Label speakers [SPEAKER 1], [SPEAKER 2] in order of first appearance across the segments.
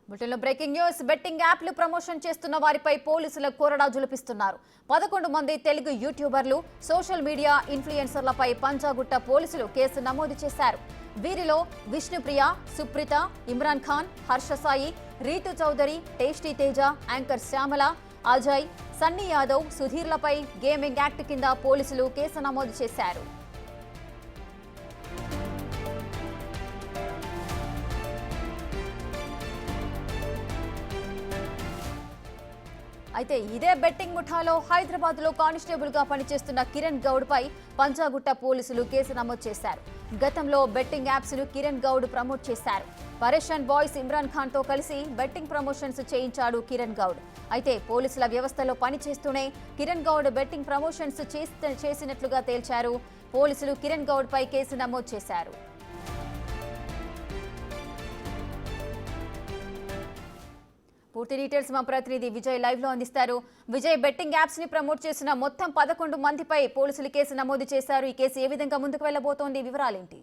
[SPEAKER 1] బులెటిన్లో breaking news. Betting యాప్లు promotion చేస్తున్న వారిపై పోలీసుల కొరడా జులిపిస్తున్నారు. 11 మంది తెలుగు యూట్యూబర్లు, సోషల్ మీడియా ఇన్ఫ్లుయెన్సర్లపై పంజాగుట్ట పోలీసులు కేసు నమోదు చేశారు. వీరిలో విష్ణుప్రియ, సుప్రీత, ఇమ్రాన్ ఖాన్, హర్ష సాయి, రీతు చౌదరి, టేస్టీ తేజ, యాంకర్ శ్యామల, అజయ్, సన్నీ యాదవ్, సుధీర్లపై గేమింగ్ యాక్ట్ కింద పోలీసులు కేసు నమోదు చేశారు. అయితే ఇదే బెట్టింగ్ ముఠాలో హైదరాబాద్ లో కానిస్టేబుల్ గా పనిచేస్తున్న కిరణ్ గౌడ్ పై పంజాగుట్ట పోలీసులు కేసు నమోదు చేశారు. గతంలో బెట్టింగ్ యాప్స్ ను కిరణ్ గౌడ్ ప్రమోట్ చేశారు. పరేషాన్ బాయ్స్ ఇమ్రాన్ ఖాన్ తో కలిసి బెట్టింగ్ ప్రమోషన్స్ చేయించాడు కిరణ్ గౌడ్. అయితే పోలీసుల వ్యవస్థలో పనిచేస్తూనే కిరణ్ గౌడ్ బెట్టింగ్ ప్రమోషన్స్ చేసినట్లుగా తేల్చారు. పోలీసులు కిరణ్ గౌడ్ పై కేసు నమోదు చేశారు. పూర్తి డీటెయిల్స్ మా ప్రతినిధి విజయ్ లైవ్ లో అందిస్తారు. విజయ్, బెట్టింగ్ యాప్స్ ని ప్రమోట్ చేసిన మొత్తం 11 మందిపై పోలీసులు కేసు నమోదు చేశారు. ఈ కేసు ఏ విధంగా ముందుకు వెళ్లబోతోంది, వివరాలేంటి?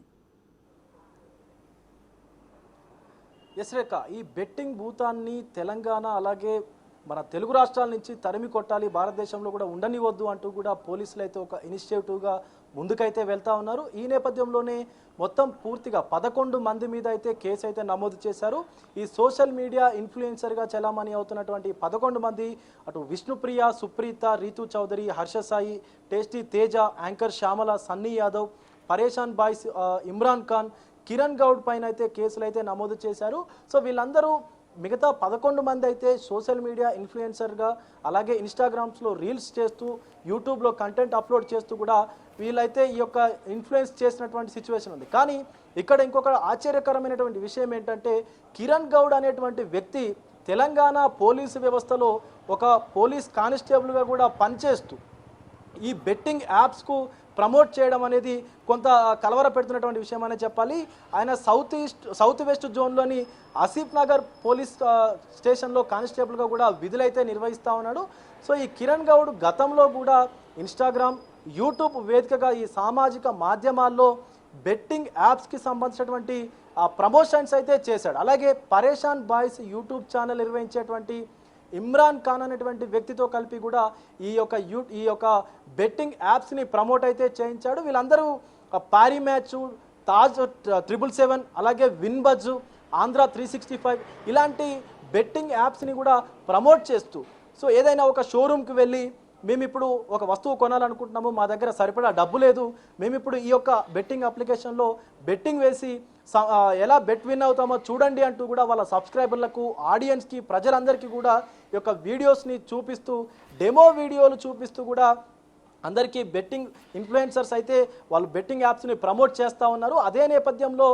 [SPEAKER 2] రేఖ, ఈ బెట్టింగ్ భూతాన్ని తెలంగాణ అలాగే మన తెలుగు రాష్ట్రాల నుంచి తరిమి కొట్టాలి, భారతదేశంలో కూడా ఉండనివద్దు అంటూ కూడా పోలీసులు అయితే ఒక ఇనిషియేటివ్గా ముందుకైతే వెళ్తా ఉన్నారు. ఈ నేపథ్యంలోనే మొత్తం పూర్తిగా 11 మంది మీద అయితే కేసు అయితే నమోదు చేశారు. ఈ సోషల్ మీడియా ఇన్ఫ్లుయెన్సర్గా చలామణి అవుతున్నటువంటి 11 మంది, అటు విష్ణుప్రియ, సుప్రీత, రీతు చౌదరి, హర్ష సాయి, టేస్టీ తేజ, యాంకర్ శ్యామల, సన్నీ యాదవ్, పరేషాన్ బాయ్స్ ఇమ్రాన్ ఖాన్, కిరణ్ గౌడ్ పైన అయితే కేసులు అయితే నమోదు చేశారు. సో వీళ్ళందరూ మిగతా 11 మంది అయితే సోషల్ మీడియా ఇన్ఫ్లుయెన్సర్గా అలాగే ఇన్స్టాగ్రామ్స్లో రీల్స్ చేస్తూ యూట్యూబ్లో కంటెంట్ అప్లోడ్ చేస్తూ కూడా వీళ్ళైతే ఈ యొక్క ఇన్ఫ్లుయెన్స్ చేసినటువంటి సిచ్యువేషన్ ఉంది. కానీ ఇక్కడ ఇంకొక ఆశ్చర్యకరమైనటువంటి విషయం ఏంటంటే, కిరణ్ గౌడ్ అనేటువంటి వ్యక్తి తెలంగాణ పోలీసు వ్యవస్థలో ఒక పోలీస్ కానిస్టేబుల్గా కూడా పనిచేస్తూ ఈ బెట్టింగ్ యాప్స్కు ప్రమోట్ చేయడం అనేది కొంత కలవర పెడుతున్నటువంటి విషయం అనే చెప్పాలి. ఆయన సౌత్ వెస్ట్ జోన్లోని ఆసిఫ్ నగర్ పోలీస్ స్టేషన్లో కానిస్టేబుల్గా కూడా విధులైతే నిర్వహిస్తూ ఉన్నాడు. సో ఈ కిరణ్ గౌడ్ గతంలో కూడా ఇన్స్టాగ్రామ్, యూట్యూబ్ వేదికగా ఈ సామాజిక మాధ్యమాల్లో బెట్టింగ్ యాప్స్కి సంబంధించినటువంటి ప్రమోషన్స్ అయితే చేశాడు. అలాగే పరేషాన్ బాయ్స్ యూట్యూబ్ ఛానల్ నిర్వహించేటువంటి ఇమ్రాన్ ఖాన్ అనేటువంటి వ్యక్తితో కలిపి కూడా ఈ యొక్క బెట్టింగ్ యాప్స్ని ప్రమోట్ అయితే చేయించాడు. వీళ్ళందరూ పారీ మ్యాచ్, తాజ్ 777, అలాగే విన్ బజ్జు, ఆంధ్ర 365 ఇలాంటి బెట్టింగ్ యాప్స్ని కూడా ప్రమోట్ చేస్తూ, సో ఏదైనా ఒక షోరూమ్కి వెళ్ళి మేము ఇప్పుడు ఒక వస్తువు కొనాలనుకుంటున్నాము, మా దగ్గర సరిపడా డబ్బు లేదు, మేము ఇప్పుడు ఈ యొక్క బెట్టింగ్ అప్లికేషన్లో బెట్టింగ్ వేసి ఎలా బెట్ విన్ అవుతామో చూడండి అంటూ కూడా వాళ్ళ సబ్స్క్రైబర్లకు, ఆడియన్స్కి, ప్రజలందరికీ కూడా ఈ యొక్క వీడియోస్ని చూపిస్తూ, డెమో వీడియోలు చూపిస్తూ కూడా అందరికీ బెట్టింగ్ ఇన్ఫ్లుయెన్సర్స్ అయితే వాళ్ళు బెట్టింగ్ యాప్స్ని ప్రమోట్ చేస్తూ ఉన్నారు. అదే నేపథ్యంలో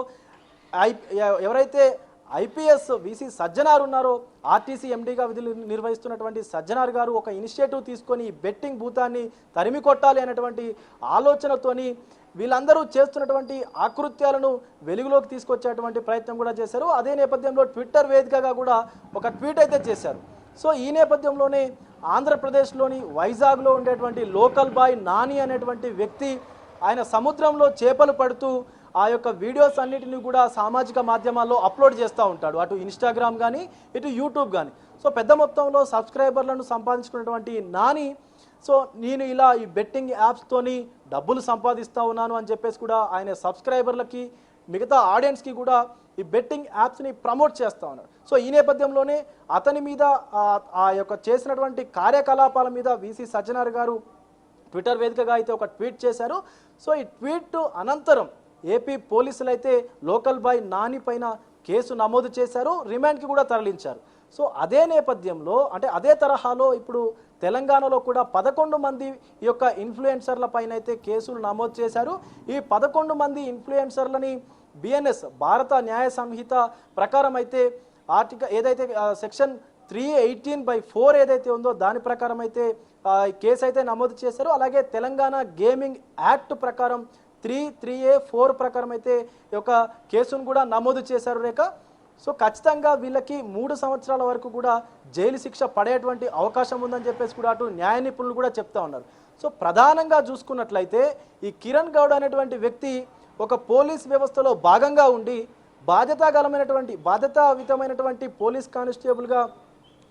[SPEAKER 2] ఎవరైతే ఐపీఎస్ వీసీ సజ్జనార్ ఉన్నారో, ఆర్టీసీ ఎండీగా విధులు నిర్వహిస్తున్నటువంటి సజ్జనార్ గారు ఒక ఇనిషియేటివ్ తీసుకొని బెట్టింగ్ భూతాన్ని తరిమి కొట్టాలి అనేటువంటి ఆలోచనతోని వీళ్ళందరూ చేస్తున్నటువంటి ఆకృత్యాలను వెలుగులోకి తీసుకొచ్చేటువంటి ప్రయత్నం కూడా చేశారు. అదే నేపథ్యంలో ట్విట్టర్ వేదికగా కూడా ఒక ట్వీట్ అయితే చేశారు. సో ఈ నేపథ్యంలోనే ఆంధ్రప్రదేశ్లోని వైజాగ్లో ఉండేటువంటి లోకల్ బాయ్ నాని అనేటువంటి వ్యక్తి ఆయన సముద్రంలో చేపలు పడుతూ ఆ యొక్క వీడియోస్ అన్నిటిని కూడా సామాజిక మాధ్యమాల్లో అప్లోడ్ చేస్తూ ఉంటాడు, అటు ఇన్స్టాగ్రామ్ కానీ ఇటు యూట్యూబ్ కానీ. సో పెద్ద మొత్తంలో సబ్స్క్రైబర్లను సంపాదించుకున్నటువంటి నాని, సో నేను ఇలా ఈ బెట్టింగ్ యాప్స్తోని డబ్బులు సంపాదిస్తూ ఉన్నాను అని చెప్పేసి కూడా ఆయన సబ్స్క్రైబర్లకి, మిగతా ఆడియన్స్కి కూడా ఈ బెట్టింగ్ యాప్స్ని ప్రమోట్ చేస్తూ ఉన్నాడు. సో ఈ నేపథ్యంలోనే అతని మీద ఆ యొక్క చేసినటువంటి కార్యకలాపాల మీద వీసీ సజ్జనార్ గారు ట్విట్టర్ వేదికగా అయితే ఒక ట్వీట్ చేశారు. సో ఈ ట్వీట్ అనంతరం ఏపీ పోలీసులు అయితే లోకల్ బాయ్ నాని పైన కేసు నమోదు చేశారు, రిమాండ్కి కూడా తరలించారు. సో అదే నేపథ్యంలో, అంటే అదే తరహాలో ఇప్పుడు తెలంగాణలో కూడా 11 మంది ఈ యొక్క ఇన్ఫ్లుయెన్సర్ల పైన అయితే కేసులు నమోదు చేశారు. ఈ 11 మంది ఇన్ఫ్లుయెన్సర్లని బిఎన్ఎస్ భారత న్యాయ సంహిత ప్రకారం అయితే ఏదైతే సెక్షన్ 318/4 ఏదైతే ఉందో దాని ప్రకారం అయితే కేసు అయితే నమోదు చేశారు. అలాగే తెలంగాణ గేమింగ్ యాక్ట్ ప్రకారం 3A4 ప్రకారం అయితే ఈ యొక్క కేసును కూడా నమోదు చేశారు రేఖ. సో ఖచ్చితంగా వీళ్ళకి 3 సంవత్సరాల వరకు కూడా జైలు శిక్ష పడేటువంటి అవకాశం ఉందని చెప్పేసి కూడా అటు న్యాయ నిపుణులు కూడా చెప్తా ఉన్నారు. సో ప్రధానంగా చూసుకున్నట్లయితే ఈ కిరణ్ గౌడ్ అనేటువంటి వ్యక్తి ఒక పోలీస్ వ్యవస్థలో భాగంగా ఉండి బాధ్యతాయుతమైనటువంటి పోలీస్ కానిస్టేబుల్గా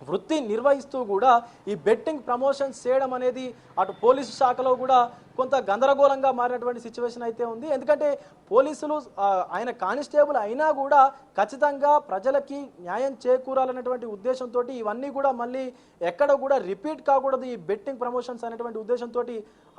[SPEAKER 2] వృత్తి నిర్వహిస్తూ కూడా ఈ బెట్టింగ్ ప్రమోషన్స్ చేయడం అనేది అటు పోలీసు శాఖలో కూడా కొంత గందరగోళంగా మారినటువంటి సిచ్యువేషన్ అయితే ఉంది. ఎందుకంటే పోలీసులు ఆయన కానిస్టేబుల్ అయినా కూడా ఖచ్చితంగా ప్రజలకి న్యాయం చేకూరాలన్నటువంటి ఉద్దేశంతో ఇవన్నీ కూడా మళ్ళీ ఎక్కడ కూడా రిపీట్ కాకూడదు ఈ బెట్టింగ్ ప్రమోషన్స్ అనేటువంటి ఉద్దేశంతో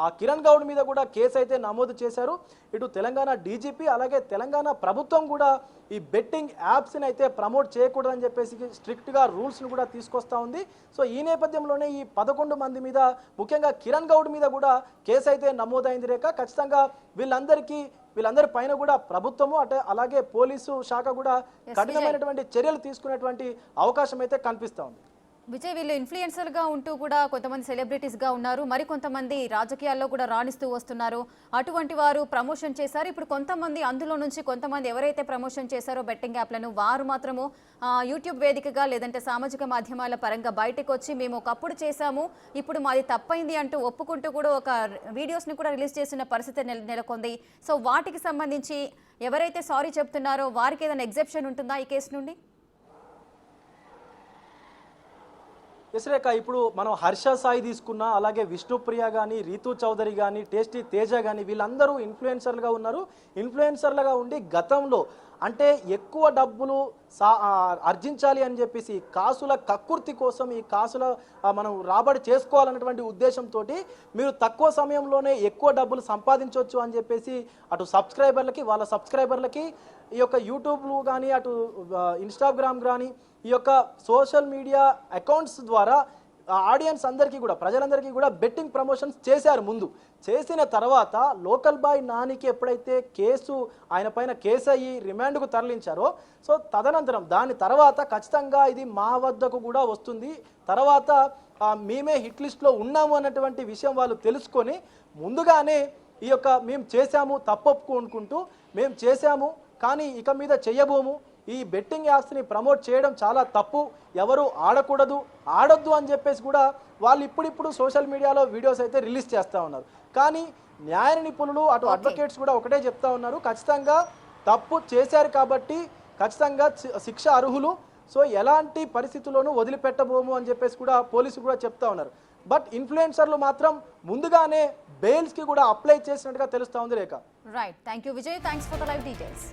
[SPEAKER 2] ఆ కిరణ్ గౌడ్ మీద కూడా కేసు అయితే నమోదు చేశారు. ఇటు తెలంగాణ డీజీపీ అలాగే తెలంగాణ ప్రభుత్వం కూడా ఈ బెట్టింగ్ యాప్స్ని అయితే ప్రమోట్ చేయకూడదని చెప్పేసి స్ట్రిక్ట్గా రూల్స్ను కూడా తీసుకొస్తా ఉంది. సో ఈ నేపథ్యంలోనే ఈ 11 మంది మీద ముఖ్యంగా కిరణ్ గౌడ్ మీద కూడా కేసు అయితే నమోదైంది. రేఖ ఖచ్చితంగా వీళ్ళందరి పైన కూడా ప్రభుత్వము అలాగే పోలీసు శాఖ కూడా కఠినమైనటువంటి చర్యలు తీసుకునేటువంటి అవకాశం అయితే కనిపిస్తూ ఉంది.
[SPEAKER 1] విజయ్, వీళ్ళు ఇన్ఫ్లుయెన్సర్గా ఉంటూ కూడా కొంతమంది సెలబ్రిటీస్గా ఉన్నారు, మరి కొంతమంది రాజకీయాల్లో కూడా రాణిస్తూ వస్తున్నారు. అటువంటి వారు ప్రమోషన్ చేశారు. ఇప్పుడు కొంతమంది అందులో నుంచి కొంతమంది ఎవరైతే ప్రమోషన్ చేశారో బెట్టింగ్ యాప్లను, వారు మాత్రము యూట్యూబ్ వేదికగా లేదంటే సామాజిక మాధ్యమాల పరంగా బయటకు వచ్చి మేము ఒకప్పుడు చేశాము, ఇప్పుడు మాది తప్పైంది అంటూ ఒప్పుకుంటూ కూడా ఒక వీడియోస్ని కూడా రిలీజ్ చేసిన పరిస్థితి నెలకొంది. సో వాటికి సంబంధించి ఎవరైతే సారీ చెప్తున్నారో వారికి ఏదైనా ఎగ్జెప్షన్ ఉంటుందా ఈ కేసు నుండి?
[SPEAKER 2] రేఖ, ఇప్పుడు మనం హర్ష సాయి తీసుకున్నా, అలాగే విష్ణుప్రియ కానీ, రీతు చౌదరి కానీ, టేస్టీ తేజ కానీ వీళ్ళందరూ ఇన్ఫ్లుయెన్సర్లుగా ఉన్నారు. ఇన్ఫ్లుయెన్సర్లుగా ఉండి గతంలో అంటే ఎక్కువ డబ్బులు ఆర్జించాలి అని చెప్పేసి కాసుల కక్కుర్తి కోసం ఈ కాసుల మనం రాబడి చేసుకోవాలన్నటువంటి ఉద్దేశంతో మీరు తక్కువ సమయంలోనే ఎక్కువ డబ్బులు సంపాదించవచ్చు అని చెప్పేసి అటు వాళ్ళ సబ్స్క్రైబర్లకి ఈ యొక్క యూట్యూబ్లు కానీ అటు ఇన్స్టాగ్రామ్ కానీ ఈ యొక్క సోషల్ మీడియా అకౌంట్స్ ద్వారా ఆడియన్స్ అందరికీ కూడా ప్రజలందరికీ కూడా బెట్టింగ్ ప్రమోషన్స్ చేశారు. ముందు చేసిన తర్వాత లోకల్ బాయ్ నానికి ఎప్పుడైతే ఆయన పైన కేసు అయ్యి రిమాండ్కు తరలించారో, సో తదనంతరం దాని తర్వాత ఖచ్చితంగా ఇది మా వద్దకు కూడా వస్తుంది, తర్వాత మేమే హిట్ లిస్ట్లో ఉన్నాము అన్నటువంటి విషయం వాళ్ళు తెలుసుకొని ముందుగానే ఈ యొక్క మేము చేశాము తప్పొప్పుకుంటూ మేము చేశాము కానీ ఇక మీద చెయ్యబోము, ఈ బెట్టింగ్ యాప్స్ని ప్రమోట్ చేయడం చాలా తప్పు, ఎవరు ఆడొద్దు అని చెప్పేసి కూడా వాళ్ళు ఇప్పుడు సోషల్ మీడియాలో వీడియోస్ అయితే రిలీజ్ చేస్తూ ఉన్నారు. కానీ న్యాయ నిపుణులు అటు అడ్వకేట్స్ కూడా ఒకటే చెప్తా ఉన్నారు, ఖచ్చితంగా తప్పు చేశారు కాబట్టి ఖచ్చితంగా శిక్ష అర్హులు, సో ఎలాంటి పరిస్థితుల్లోనూ వదిలిపెట్టబోము అని చెప్పేసి కూడా పోలీసులు కూడా చెప్తా ఉన్నారు. బట్ ఇన్ఫ్లుయెన్సర్లు మాత్రం ముందుగానే బెయిల్స్కి కూడా అప్లై చేసినట్టుగా తెలుస్తూ ఉంది. Rekha,
[SPEAKER 1] right, thank you Vijay, thanks for the live details.